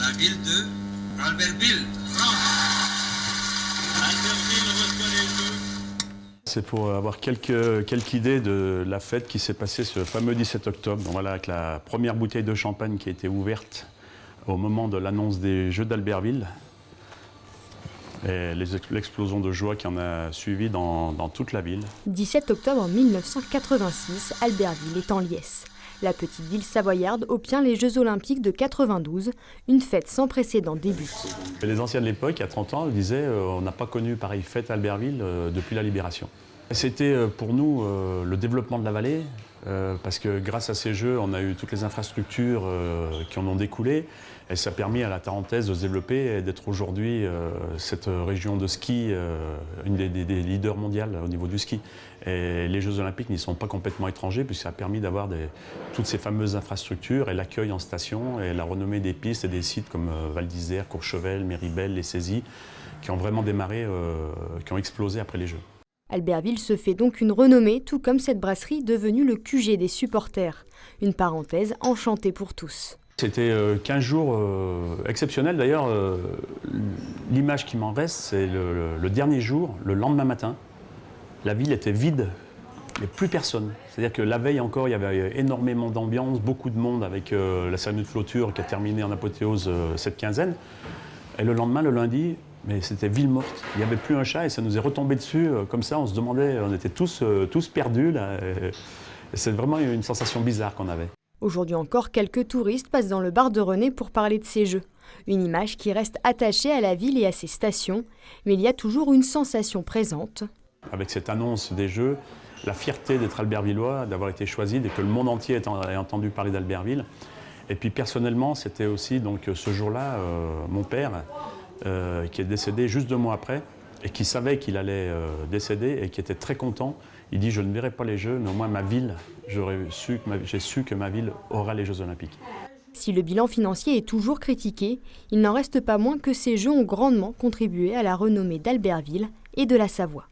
la ville de Albertville, France. Albertville reçoit les Jeux. C'est pour avoir quelques idées de la fête qui s'est passée ce fameux 17 octobre. Donc voilà, avec la première bouteille de champagne qui a été ouverte au moment de l'annonce des Jeux d'Albertville. Et l'explosion de joie qui en a suivi dans toute la ville. 17 octobre 1986, Albertville est en liesse. La petite ville savoyarde obtient les Jeux Olympiques de 92, une fête sans précédent débute. Les anciens de l'époque, il y a 30 ans, disaient on n'a pas connu pareille fête à Albertville depuis la Libération. C'était pour nous le développement de la vallée, parce que grâce à ces Jeux, on a eu toutes les infrastructures qui en ont découlé. Et ça a permis à la Tarentaise de se développer et d'être aujourd'hui cette région de ski, une des leaders mondiales au niveau du ski. Et les Jeux Olympiques n'y sont pas complètement étrangers, puisque ça a permis d'avoir toutes ces fameuses infrastructures et l'accueil en station et la renommée des pistes et des sites comme Val d'Isère, Courchevel, Méribel, les Saisies, qui ont vraiment démarré, qui ont explosé après les Jeux. Albertville se fait donc une renommée, tout comme cette brasserie devenue le QG des supporters. Une parenthèse enchantée pour tous. C'était 15 jours exceptionnels. D'ailleurs, l'image qui m'en reste, c'est le dernier jour, le lendemain matin. La ville était vide, il n'y avait plus personne. C'est-à-dire que la veille encore, il y avait énormément d'ambiance, beaucoup de monde avec la cérémonie de clôture qui a terminé en apothéose cette quinzaine. Et le lendemain, le lundi, mais c'était ville morte. Il n'y avait plus un chat et ça nous est retombé dessus comme ça. On se demandait, on était tous perdus là. C'est vraiment une sensation bizarre qu'on avait. Aujourd'hui encore, quelques touristes passent dans le bar de René pour parler de ces Jeux. Une image qui reste attachée à la ville et à ses stations, mais il y a toujours une sensation présente. Avec cette annonce des Jeux, la fierté d'être albertvillois, d'avoir été choisi, et que le monde entier ait entendu parler d'Albertville. Et puis personnellement, c'était aussi donc, ce jour-là, mon père, qui est décédé juste 2 mois après, et qui savait qu'il allait décéder et qui était très content. Il dit « Je ne verrai pas les Jeux, mais au moins ma ville, j'ai su que ma ville aura les Jeux Olympiques ». Si le bilan financier est toujours critiqué, il n'en reste pas moins que ces Jeux ont grandement contribué à la renommée d'Albertville et de la Savoie.